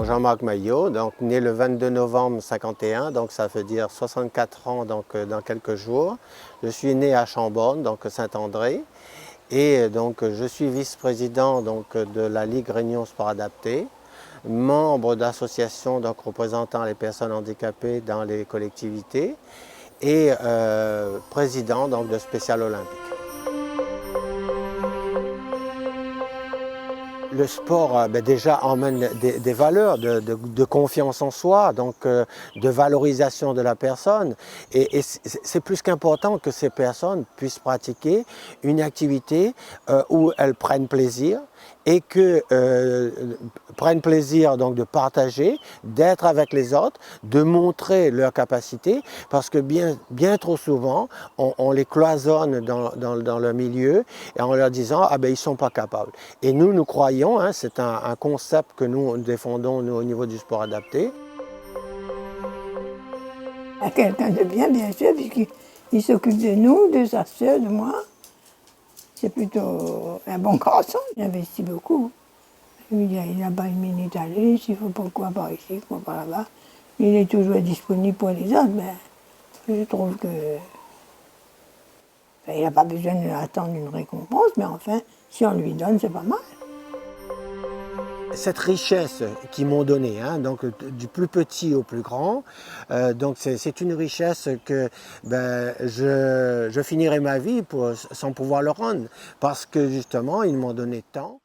Jean-Marc Maillot, donc né le 22 novembre 51, donc ça veut dire 64 ans donc, dans quelques jours. Je suis né à Chambonne, donc Saint-André, et donc je suis vice-président donc, de la Ligue Réunion Sport Adapté, membre d'associations donc, représentant les personnes handicapées dans les collectivités et président donc, de Spécial Olympique. Le sport déjà emmène des valeurs de confiance en soi, donc de valorisation de la personne. Et c'est plus qu'important que ces personnes puissent pratiquer une activité où elles prennent plaisir et que prennent plaisir donc de partager, d'être avec les autres, de montrer leurs capacités, parce que bien trop souvent, on les cloisonne dans le milieu et en leur disant « ah ben ils ne sont pas capables ». Et nous croyons, hein, c'est un concept que nous défendons nous, au niveau du sport adapté. Quelqu'un de bien sûr, puisqu'il s'occupe de nous, de sa soeur, de moi. C'est plutôt un bon garçon, il investit beaucoup. Il n'a pas une minute à lui, s'il faut pourquoi par ici, pourquoi par là-bas. Il est toujours disponible pour les autres, mais je trouve que... Enfin, il n'a pas besoin d'attendre une récompense, mais enfin, si on lui donne, c'est pas mal. Cette richesse qu'ils m'ont donnée, hein, donc du plus petit au plus grand, donc c'est une richesse que je finirai ma vie sans pouvoir le rendre, parce que justement ils m'ont donné tant.